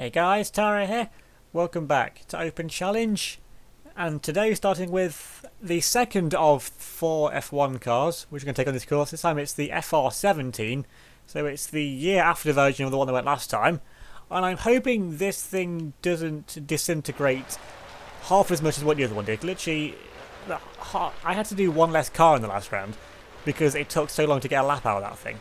Hey guys, Tara here. Welcome back to Open Challenge. And today starting with the second of 4 F1 cars, which we're going to take on this course. This time it's the FR17, so it's the year after version of the one that went last time. And I'm hoping this thing doesn't disintegrate half as much as what the other one did. Literally, I had to do one less car in the last round because it took so long to get a lap out of that thing.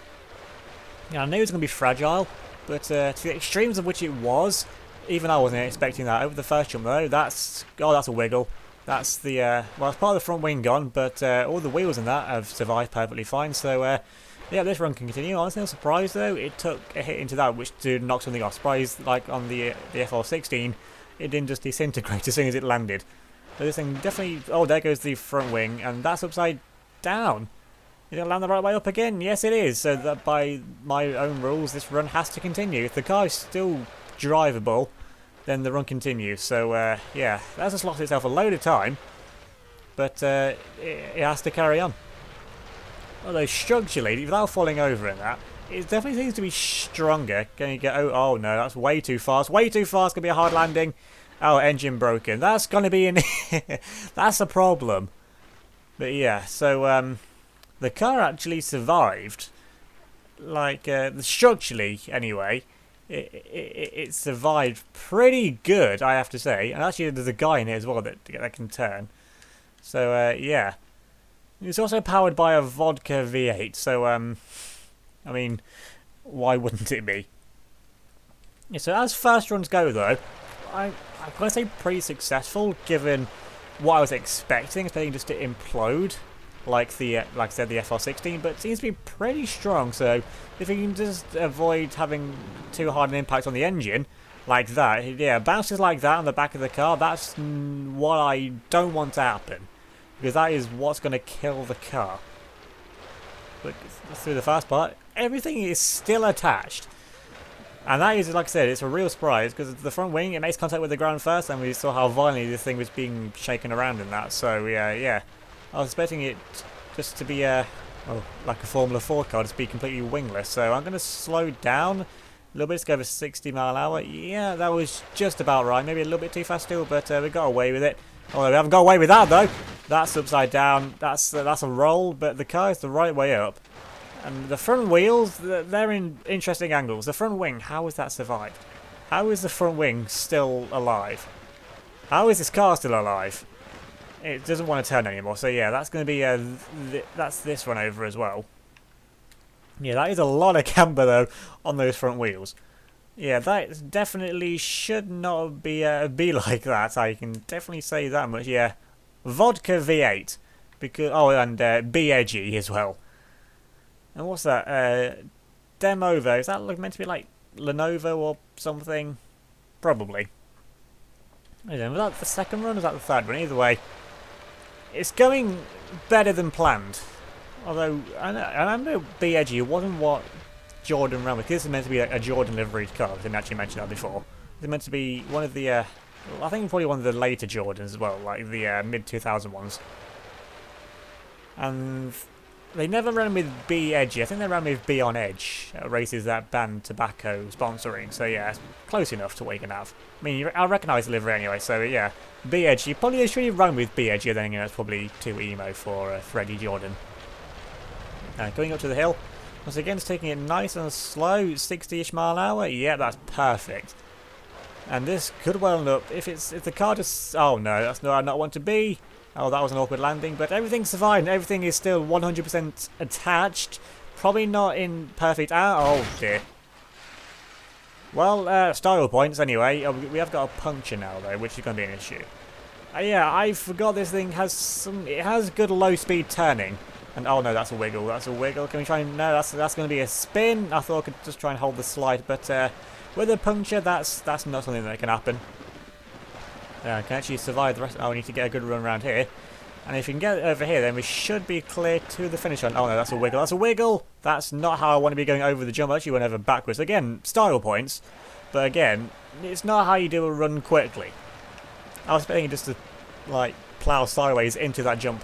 Yeah, I knew it was going to be fragile, but to the extremes of which it was, even I wasn't expecting that. Over the first jump though, that's a wiggle. That's the, well, it's part of the front wing gone, but all the wheels in that have survived perfectly fine, so yeah, this run can continue. Honestly, I'm surprised though, it took a hit into that which to knock something off. Surprised, like on the FR16, it didn't just disintegrate as soon as it landed. So this thing definitely, oh, there goes the front wing, and that's upside down. Is it going to land the right way up again? Yes, it is. So that by my own rules, this run has to continue. If the car is still drivable, then the run continues. So, yeah, that's just lost itself a load of time. But it has to carry on. Although, structurally, without falling over in that, it definitely seems to be stronger. Can you get... Oh, no, that's way too fast. Way too fast. Going to be a hard landing. Oh, engine broken. That's going to be an... That's a problem. But, yeah, so... the car actually survived, like, structurally anyway, it survived pretty good, I have to say. And actually there's a guy in it as well that can turn. So, yeah. It's also powered by a vodka V8, so, I mean, why wouldn't it be? Yeah, so as first runs go though, I'm going to say pretty successful, given what I was expecting just to implode. Like I said, the FR16, but it seems to be pretty strong. So if you can just avoid having too hard an impact on the engine, like that, yeah, bounces like that on the back of the car, that's what I don't want to happen, because that is what's going to kill the car. But through the fast part, everything is still attached, and that is, like I said, it's a real surprise because the front wing, it makes contact with the ground first, and we saw how violently this thing was being shaken around in that. So yeah. I was expecting it just to be like a Formula 4 car, to be completely wingless. So I'm going to slow down a little bit, to go over 60 mile an hour. Yeah, that was just about right. Maybe a little bit too fast still, but we got away with it. Although we haven't got away with that though. That's upside down. That's a roll, but the car is the right way up. And the front wheels, they're in interesting angles. The front wing, how has that survived? How is the front wing still alive? How is this car still alive? It doesn't want to turn anymore, so yeah, that's going to be that's this run over as well. Yeah, that is a lot of camber though on those front wheels. Yeah, that definitely should not be like that. I can definitely say that much. Yeah, vodka V8 because and BeamNG as well. And what's that? Demovo. Is that meant to be like Lenovo or something? Probably. I don't know. Was that the second run or was that the third run? Either way. It's going better than planned. Although, I know BeamNG wasn't what Jordan ran with. This is meant to be a Jordan liveried car. I didn't actually mention that before. It's meant to be one of the, I think probably one of the later Jordans as well, like the mid-2000 ones. And they never ran with BeamNG. I think they ran with Be On Edge, races that banned tobacco sponsoring. So yeah, it's close enough to what you can have. I mean, I recognise the livery anyway, so yeah. BeamNG, probably should have run with BeamNG, then again, that's probably too emo for Freddie Jordan. Going up to the hill, once again, it's taking it nice and slow, 60-ish mile an hour. Yeah, that's perfect. And this could well end up, if the car just, oh no, that's not what I want to be. Oh, that was an awkward landing, but everything survived. Everything is still 100% attached. Probably not in perfect... Oh, dear. Well, style points anyway. We have got a puncture now, though, which is going to be an issue. Yeah, I forgot this thing has some... It has good low-speed turning. And, oh, no, that's a wiggle. That's a wiggle. Can we try and... No, that's going to be a spin. I thought I could just try and hold the slide, but with a puncture, that's not something that can happen. I can actually survive the rest. Oh, we need to get a good run around here. And if you can get over here, then we should be clear to the finish line. Oh no, that's a wiggle. That's a wiggle! That's not how I want to be going over the jump. I actually went over backwards. Again, style points. But again, it's not how you do a run quickly. I was expecting just to, like, plough sideways into that jump.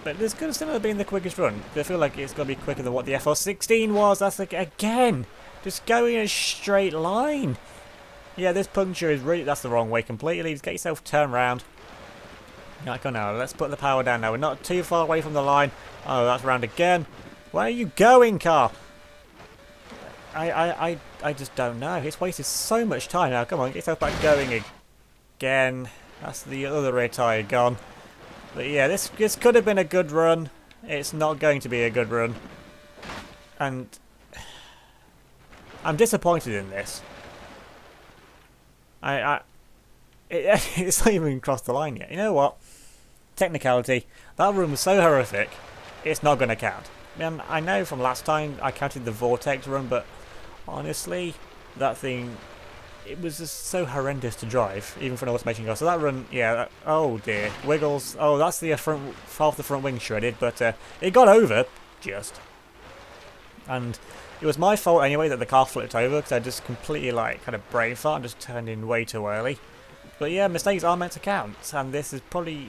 But this could have still been the quickest run. I feel like it's going to be quicker than what the FR16 was. That's like, again, just going in a straight line. Yeah, this puncture is really... That's the wrong way completely. Just get yourself turned around. Right, come now. Let's put the power down now. We're not too far away from the line. Oh, that's round again. Where are you going, car? I just don't know. It's wasted so much time now. Come on, get yourself back going again. That's the other rear tyre gone. But yeah, this could have been a good run. It's not going to be a good run. And I'm disappointed in this. It's not even crossed the line yet. You know what? Technicality. That run was so horrific, it's not going to count. I know from last time I counted the Vortex run, but honestly, that thing, it was just so horrendous to drive, even for an automation car. So that run, yeah, oh dear. Wiggles. Oh, that's the front, half the front wing shredded, but it got over, just. And it was my fault anyway that the car flipped over, because I just completely, like, had a brain fart and just turned in way too early. But yeah, mistakes are meant to count, and this is probably...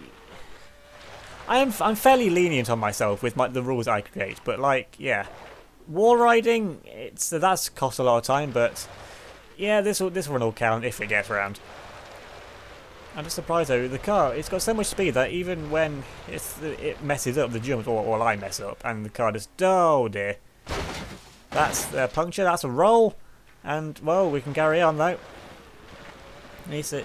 I'm fairly lenient on myself with the rules I create, but like, yeah. Wall riding, that's cost a lot of time, but yeah, this run will count if it gets around. I'm just surprised though, the car, it's got so much speed that even when it messes up the jumps, or I mess up, and the car just, oh dear. That's a puncture, that's a roll, and well, we can carry on though.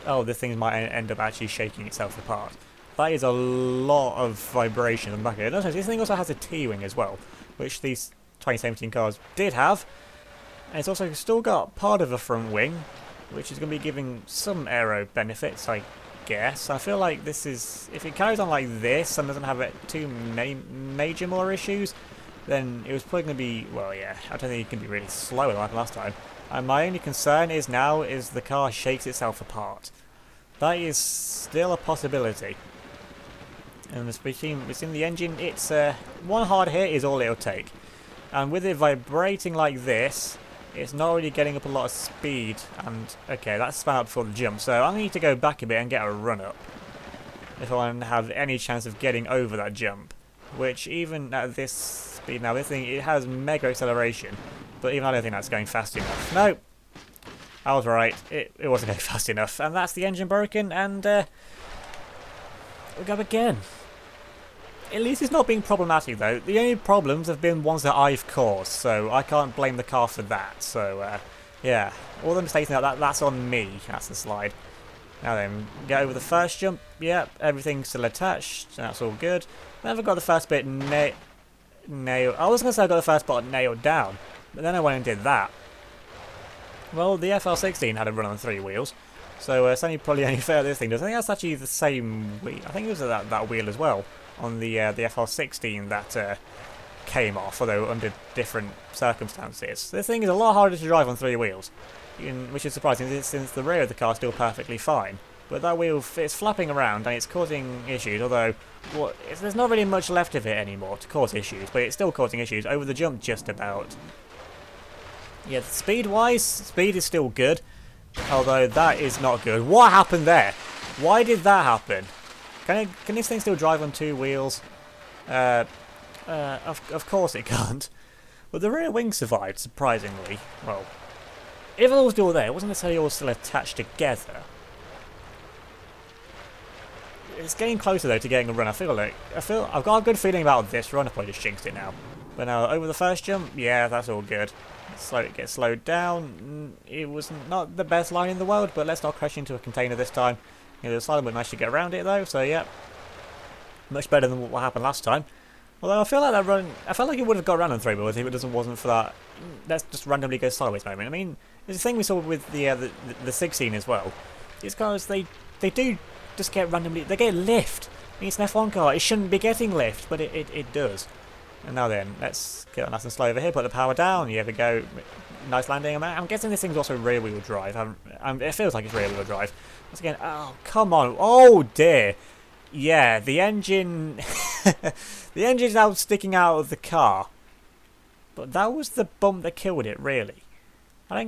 Oh, this thing might end up actually shaking itself apart. That is a lot of vibration on the back of it. Notice this thing also has a T-wing as well, which these 2017 cars did have. And it's also still got part of a front wing, which is going to be giving some aero benefits, I guess. I feel like this is... If it carries on like this and doesn't have too many major more issues, then it was probably going to be... Well, yeah, I don't think it can be really slow like last time. And my only concern is now is the car shakes itself apart. That is still a possibility. And between the engine, it's one hard hit is all it'll take. And with it vibrating like this, it's not really getting up a lot of speed. And okay, that's spun out before the jump, so I need to go back a bit and get a run up if I want to have any chance of getting over that jump. Which even at this speed now, this thing, it has mega acceleration, but even I don't think that's going fast enough. No, I was right. It wasn't going fast enough, and that's the engine broken, and we go again. At least it's not being problematic though. The only problems have been ones that I've caused, so I can't blame the car for that. So yeah, all the mistakes now, that's on me. That's the slide. Now then, get over the first jump. Yep, everything's still attached. That's all good. Never got the first bit nailed. I was going to say I got the first part nailed down, but then I went and did that. Well, the FL16 had a run on 3 wheels, so it's probably only fair this thing does. I think that's actually the same wheel. I think it was that wheel as well on the FL16 that came off, although under different circumstances. This thing is a lot harder to drive on 3 wheels, which is surprising since the rear of the car is still perfectly fine. But that wheel, it's flapping around and it's causing issues, although there's not really much left of it anymore to cause issues, but it's still causing issues over the jump just about. Yeah, speed-wise, speed is still good, although that is not good. What happened there? Why did that happen? Can this thing still drive on 2 wheels? Of course it can't. But the rear wing survived, surprisingly. Well, if it was still there, it wasn't necessarily all still attached together. It's getting closer though to getting a run. I've got a good feeling about this run. I probably just jinxed it now. But now over the first jump, yeah, that's all good. It gets slowed down. It was not the best line in the world, but let's not crash into a container this time. You know, the silent would manage to get around it though, so yeah, much better than what happened last time. Although I feel like that run, I felt like it would have got around on 3 wheels if it wasn't for that. Let's just randomly go sideways moment. I mean, it's a thing we saw with the 16 as well. It's because they do just get randomly, they get lift. I mean, it's an F1 car. It shouldn't be getting lift, but it does. And now then, let's get nice and slow over here. Put the power down. Here we go. Nice landing. I'm guessing this thing's also rear wheel drive. It feels like it's rear wheel drive. Once again, oh come on! Oh dear. Yeah, the engine, the engine's now sticking out of the car. But that was the bump that killed it, really. I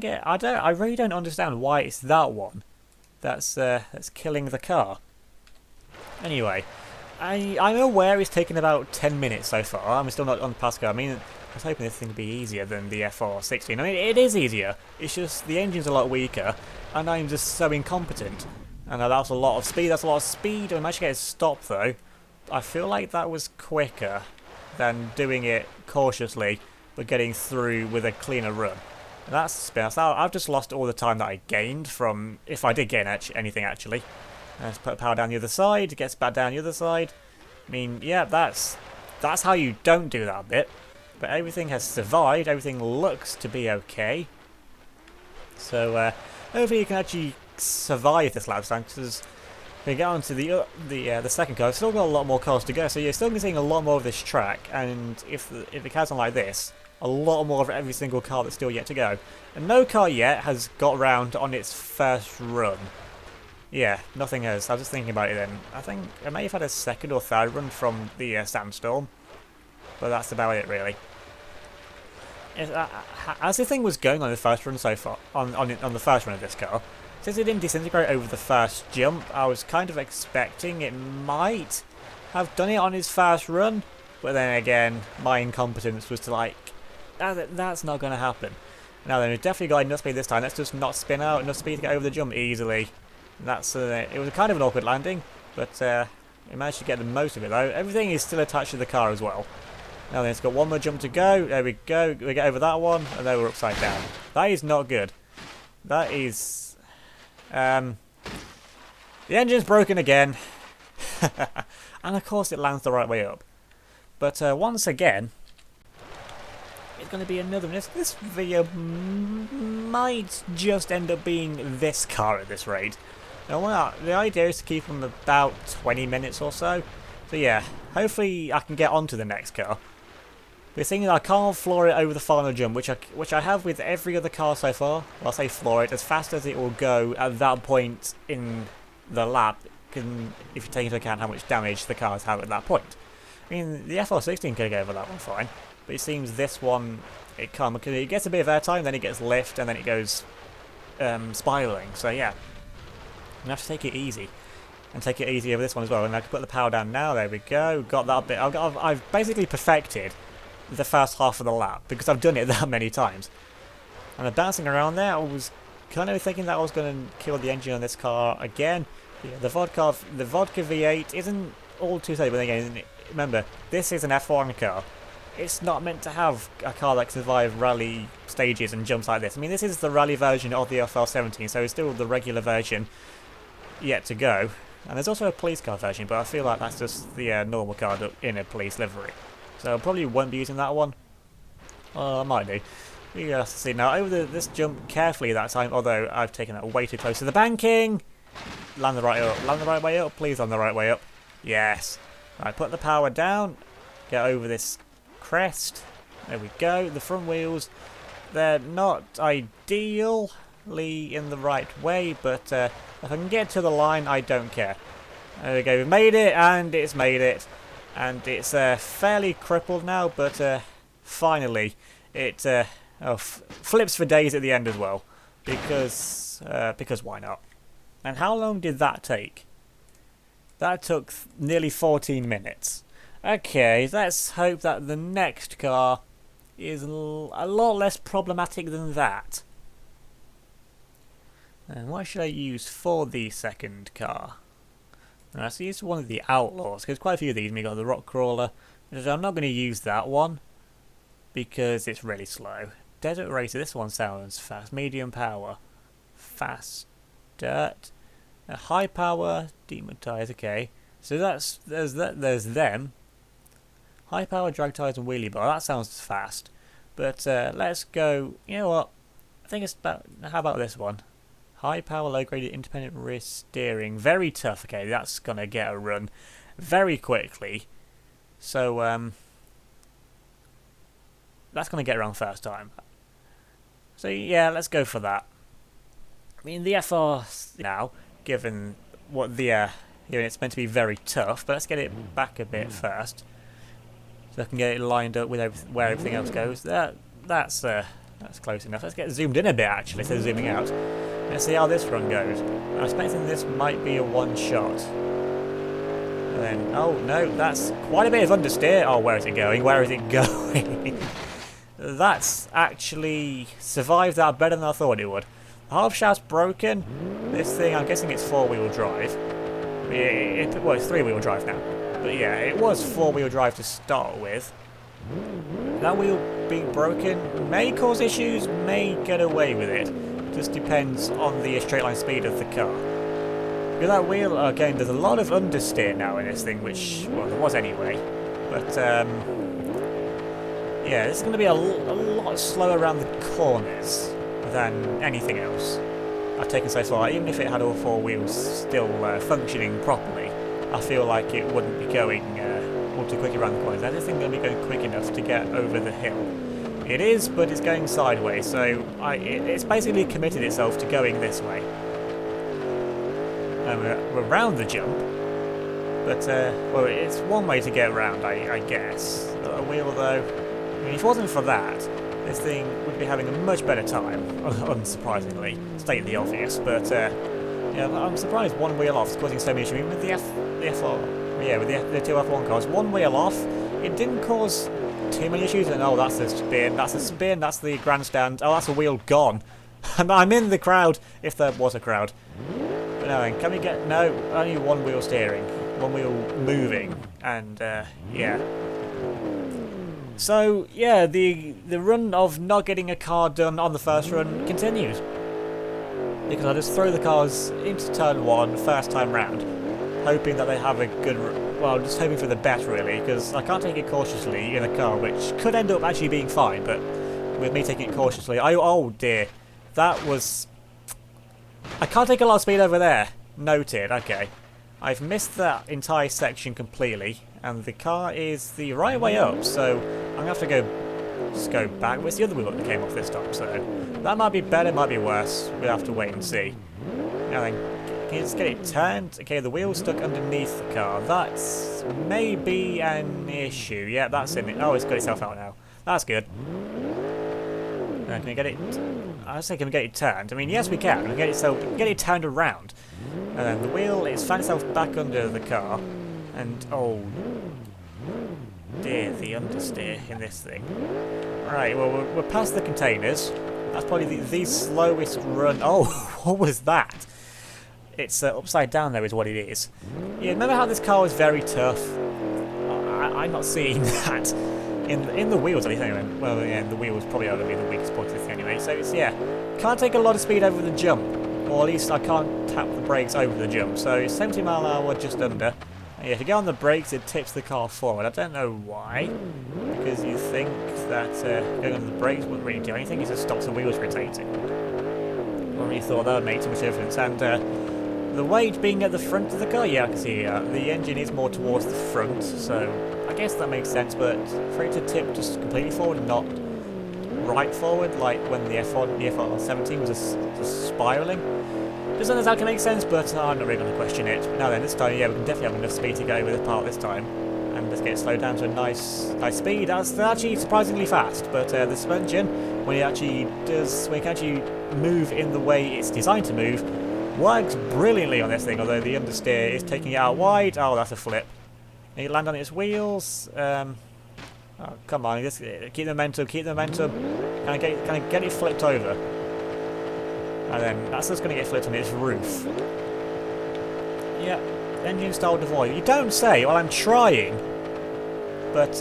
really don't understand why it's that one that's killing the car. Anyway, I'm aware it's taken about 10 minutes so far. I'm still not on the past car. I mean, I was hoping this thing would be easier than the FR16. I mean, it is easier. It's just the engine's a lot weaker, and I'm just so incompetent. And that's a lot of speed, that's a lot of speed. I managed to get a stop though. I feel like that was quicker than doing it cautiously, but getting through with a cleaner run. And that's the spin. So I've just lost all the time that I gained from, if I did gain anything actually. Let's put power down the other side, gets back down the other side. I mean, yeah, that's how you don't do that bit. But everything has survived, everything looks to be okay. So hopefully you can actually survive this lap time, because we get on to the second car. We've still got a lot more cars to go, so you're still seeing a lot more of this track, and if it carries on like this, a lot more of every single car that's still yet to go. And no car yet has got round on its first run. Yeah, nothing has. I was just thinking about it then. I think I may have had a second or third run from the sandstorm, but that's about it really. As the thing was going on the first run so far, on the first run of this car, since it didn't disintegrate over the first jump, I was kind of expecting it might have done it on his first run, but then again, my incompetence was to like, that's not going to happen. Now then, we've definitely got enough speed this time. Let's just not spin out, enough speed to get over the jump easily. That's it was kind of an awkward landing, but we managed to get the most of it though. Everything is still attached to the car as well. Now then, it's got one more jump to go. There we go. We get over that one, and then we're upside down. That is not good. That is... the engine's broken again. And of course it lands the right way up. But once again, it's going to be another one. This video might just end up being this car at this rate. Now, well, the idea is to keep them about 20 minutes or so. So yeah, hopefully I can get onto the next car. We're thinking I can't floor it over the final jump, which I have with every other car so far. Well, I'll say floor it as fast as it will go at that point in the lap, if you take into account how much damage the cars have at that point. I mean, the FR16 could go over that one fine, but it seems this one, it can't, because it gets a bit of airtime, then it gets lift, and then it goes spiraling. So yeah, I'm going to have to take it easy. And take it easy over this one as well. And I can put the power down now, there we go. Got that bit. I've basically perfected the first half of the lap, because I've done it that many times. And I'm bouncing around there, I was kind of thinking that I was going to kill the engine on this car again. Yeah, the vodka V8 isn't all too safe, but again, remember, this is an F1 car. It's not meant to have a car that can survive rally stages and jumps like this. I mean, this is the rally version of the FR17, so it's still the regular version yet to go. And there's also a police car version, but I feel like that's just the normal car in a police livery. So I probably won't be using that one. I might do. We have to see. Now, over this jump carefully that time, although I've taken that way too close to the banking. Land the right way up. Please land the right way up. Yes. Right, put the power down. Get over this crest. There we go. The front wheels, they're not ideally in the right way, but if I can get to the line, I don't care. There we go. We've made it, and it's made it. And it's fairly crippled now, but finally it flips for days at the end as well, because why not? And how long did that take? That took nearly 14 minutes. Okay, let's hope that the next car is a lot less problematic than that. And what should I use for the second car? So use one of the Outlaws, because quite a few of these. We got the Rock Crawler. I'm not going to use that one because it's really slow. Desert Racer, this one sounds fast. Medium power, fast dirt, high power, demon tires. Okay, so there's them. High power drag tires and wheelie bar. That sounds fast, but let's go. You know what? I think it's about. How about this one? High power, low graded independent rear steering. Very tough. Okay, that's gonna get a run very quickly. So that's gonna get around first time. So yeah, let's go for that. I mean, the FR now, given what it's meant to be very tough, but let's get it back a bit first, so I can get it lined up with where everything else goes. That's close enough. Let's get zoomed in a bit actually, instead of zooming out. Let's see how this run goes. I'm expecting this might be a one shot. And then, oh no, that's quite a bit of understeer. Oh, where is it going? Where is it going? That's actually survived that better than I thought it would. half shaft's broken. This thing, I'm guessing it's four-wheel drive. Well, it's three-wheel drive now. But yeah, it was four-wheel drive to start with. That wheel being broken may cause issues, may get away with it. Just depends on the straight line speed of the car. With that wheel, again, there's a lot of understeer now in this thing, which, well, there was anyway. But, yeah, this is going to be a lot slower around the corners than anything else I've taken so far. Even if it had all four wheels still functioning properly, I feel like it wouldn't be going all too quickly around the corners. I don't think it'll be going quick enough to get over the hill. It is, but it's going sideways, so it's basically committed itself to going this way. And we're around the jump, but, well, it's one way to get around, I guess. A wheel, though, I mean, if it wasn't for that, this thing would be having a much better time, unsurprisingly, state the obvious, but, yeah, I'm surprised one wheel off is causing so many issues. I mean, with the F4, yeah, with the two F1 cars, one wheel off, it didn't cause too many issues, and oh, that's a spin, that's the grandstand, oh, that's a wheel gone. I'm in the crowd, if there was a crowd. But no, then, can we get, no, only one wheel steering, one wheel moving, and, yeah. So, yeah, the run of not getting a car done on the first run continues. Because I just throw the cars into turn one, first time round, hoping that they have a good, well, just hoping for the best, really, because I can't take it cautiously in a car, which could end up actually being fine, but with me taking it cautiously, oh dear, that was, I can't take a lot of speed over there, noted, okay. I've missed that entire section completely, and the car is the right way up, so I'm going to have to just go back. Where's the other wheel that came off this time? So that might be better, might be worse. We'll have to wait and see. Now then, can you just get it turned? Okay, the wheel's stuck underneath the car. That's maybe an issue. Yeah, that's in it. Oh, it's got itself out now. That's good. Can we get it? I was saying, can we get it turned? I mean, yes, we can. We can get it turned around. And then the wheel is found itself back under the car. And, oh dear, the understeer in this thing. Right, well, we're past the containers. That's probably the slowest run. Oh, what was that? It's upside down there is what it is. Yeah, remember how this car was very tough? I'm not seeing that. In the wheels, at least, anyway. Well, yeah, the wheels probably are going to be the weakest point of this thing anyway. So, it's, yeah, can't take a lot of speed over the jump. Or at least I can't tap the brakes over the jump. So, 70 mile an hour just under. And yeah, if you go on the brakes, it tips the car forward. I don't know why. Because you think that going on the brakes wouldn't really do anything. It just stops the wheels rotating. I really thought that would make too much difference. And the weight being at the front of the car, yeah, I can see the engine is more towards the front. So I guess that makes sense. But for it to tip just completely forward and not right forward, like when the FR17 was just spiralling. Doesn't exactly make sense, but I'm not really going to question it. But now then, this time, yeah, we can definitely have enough speed to get over the part this time. And let's get it slowed down to a nice speed. That's actually surprisingly fast, but the suspension, when it can actually move in the way it's designed to move, works brilliantly on this thing, although the understeer is taking it out wide. Oh, that's a flip. Can it land on its wheels? Oh, come on, just keep the momentum, Can I get it flipped over? And then that's just going to get flipped on its roof. Yeah, engine style devoid. You don't say. Well, I'm trying. But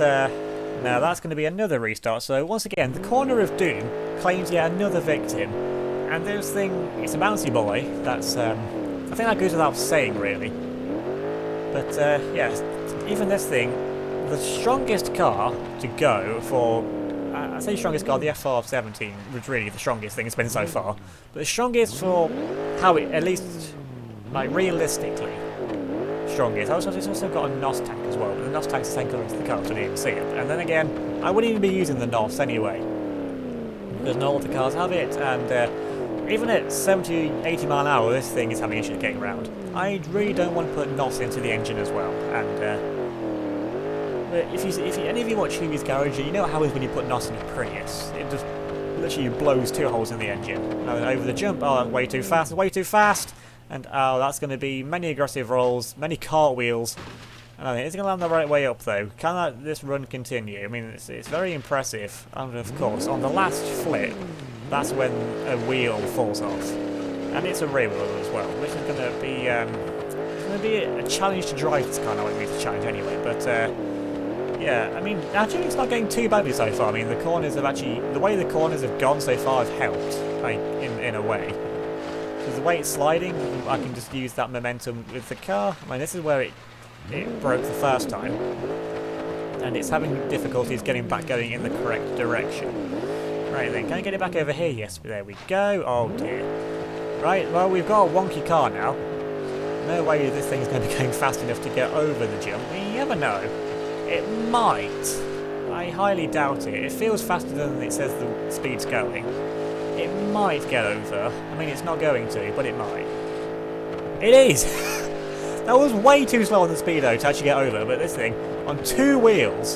now that's going to be another restart. So once again, the corner of doom claims yet another victim. And this thing, it's a bouncy boy. That's I think that goes without saying, really. But yeah, even this thing, the strongest car to go for. I say strongest car, the FR17 was really the strongest thing it's been so far. But the strongest for how it, at least, like, realistically strongest. It's also got a NOS tank as well, but the NOS tank's the same colour as the car, so I didn't even see it. And then again, I wouldn't even be using the NOS anyway, because not all the cars have it, and even at 70, 80 mile an hour, this thing is having issues getting around. I really don't want to put NOS into the engine as well, and if any of you watch Huey's Garage, you know how it is when you put NOS in a Prius. It just literally blows two holes in the engine. And over the jump, oh, that's way too fast, and oh, that's going to be many aggressive rolls, many cartwheels. And I think it's going to land the right way up though. Can this run continue? I mean, it's very impressive. And of course, on the last flip, that's when a wheel falls off. and it's a rear wheel as well, which is going to be a challenge to drive this car. I won't read the challenge anyway, but yeah, I mean, actually it's not going too badly so far. I mean, the corners have actually, the way the corners have gone so far have helped, like, in a way. Because the way it's sliding, I can just use that momentum with the car. I mean, this is where it broke the first time, and it's having difficulties getting back going in the correct direction. Right then, can I get it back over here? Yes, there we go. Oh dear. Right, well, we've got a wonky car now. No way this thing's going to be going fast enough to get over the jump. You never know. It might. I highly doubt it. It feels faster than it says the speed's going. It might get over. I mean, it's not going to, but it might. It is! That was way too slow on the speedo to actually get over, but this thing, on 2 wheels,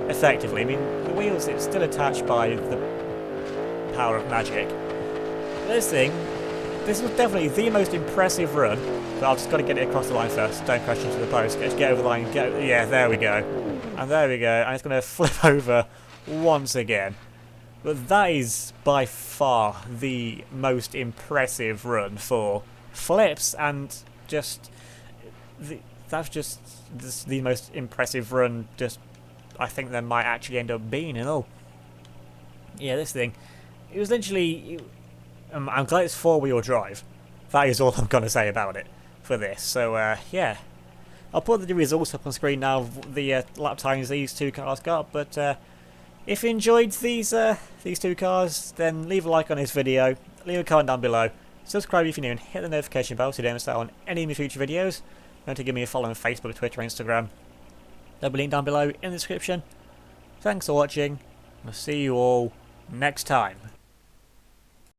effectively, I mean, the wheels, it's still attached by the power of magic. This thing, this was definitely the most impressive run, but I've just got to get it across the line first, don't crash into the post, just get over the line, yeah, there we go. And there we go, and it's going to flip over once again. But that is by far the most impressive run for flips, and just that's just the most impressive run just I think there might actually end up being in all. Yeah, this thing, it was literally, I'm glad it's 4-wheel drive. That is all I'm going to say about it for this. So yeah, I'll put the results up on screen now of the lap times these 2 cars got, but if you enjoyed these 2 cars, then leave a like on this video, leave a comment down below, subscribe if you're new, and hit the notification bell so you don't miss out on any of my future videos. Don't forget to give me a follow on Facebook, Twitter, Instagram. There'll be a link down below in the description. Thanks for watching. I'll see you all next time.